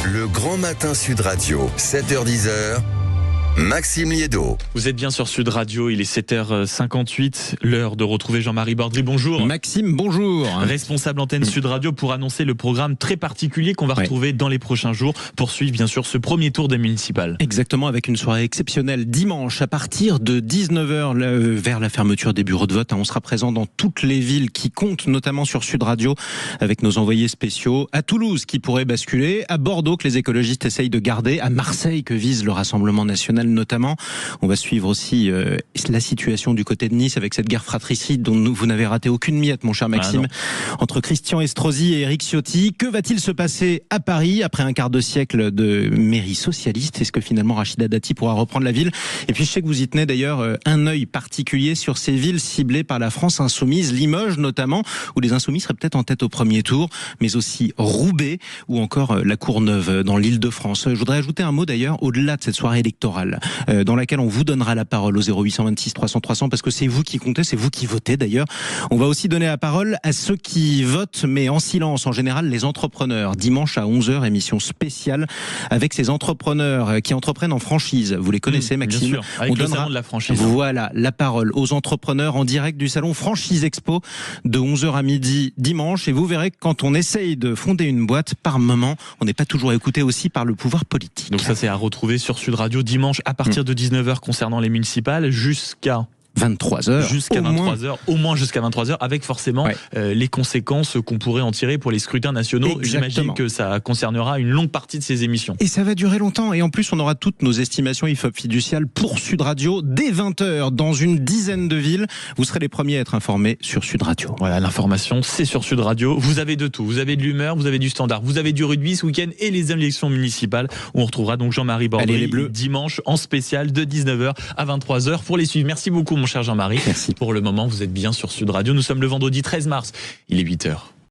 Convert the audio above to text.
Le Grand Matin Sud Radio, 7h-10h, Maxime Liédo. Vous êtes bien sur Sud Radio, il est 7h58, l'heure de retrouver Jean-Marie Bordry. Bonjour. Maxime, bonjour. Responsable antenne Sud Radio pour annoncer le programme très particulier qu'on va retrouver dans les prochains jours pour suivre bien sûr ce premier tour des municipales. Exactement, avec une soirée exceptionnelle dimanche à partir de 19h vers la fermeture des bureaux de vote. On sera présent dans toutes les villes qui comptent, notamment sur Sud Radio, avec nos envoyés spéciaux. À Toulouse qui pourrait basculer, à Bordeaux que les écologistes essayent de garder, à Marseille que vise le Rassemblement national notamment. On va suivre aussi la situation du côté de Nice avec cette guerre fratricide dont vous n'avez raté aucune miette, mon cher Maxime, entre Christian Estrosi et Éric Ciotti. Que va-t-il se passer à Paris après un quart de siècle de mairie socialiste? Est-ce que finalement Rachida Dati pourra reprendre la ville? Et puis je sais que vous y tenez d'ailleurs un œil particulier sur ces villes ciblées par la France insoumise, Limoges notamment, où les insoumis seraient peut-être en tête au premier tour, mais aussi Roubaix ou encore la Courneuve dans l'Île-de-France. Je voudrais ajouter un mot d'ailleurs au-delà de cette soirée électorale dans laquelle on vous donnera la parole au 0826 300 300 parce que c'est vous qui comptez, c'est vous qui votez d'ailleurs. On va aussi donner la parole à ceux qui votent mais en silence, en général les entrepreneurs. Dimanche à 11h, émission spéciale avec ces entrepreneurs qui entreprennent en franchise. Vous les connaissez, Maxime? Bien sûr, avec le salon de la franchise. Voilà, la parole aux entrepreneurs en direct du salon Franchise Expo de 11h à midi dimanche. Et vous verrez que quand on essaye de fonder une boîte, par moment, on n'est pas toujours écouté aussi par le pouvoir politique. Donc ça, c'est à retrouver sur Sud Radio dimanche à partir de 19h concernant les municipales jusqu'à 23h. Jusqu'à 23h, au moins jusqu'à 23h, avec forcément les conséquences qu'on pourrait en tirer pour les scrutins nationaux. Exactement. J'imagine que ça concernera une longue partie de ces émissions. Et ça va durer longtemps. Et en plus, on aura toutes nos estimations IFOP fiduciales pour Sud Radio dès 20h dans une dizaine de villes. Vous serez les premiers à être informés sur Sud Radio. Voilà, l'information, c'est sur Sud Radio. Vous avez de tout. Vous avez de l'humeur, vous avez du standard, vous avez du rugby ce week-end et les élections municipales. On retrouvera donc Jean-Marie Bordry dimanche en spécial de 19h à 23h pour les suivre. Merci beaucoup, mon cher Jean-Marie. Merci. Pour le moment, vous êtes bien sur Sud Radio. Nous sommes le vendredi 13 mars. Il est 8h.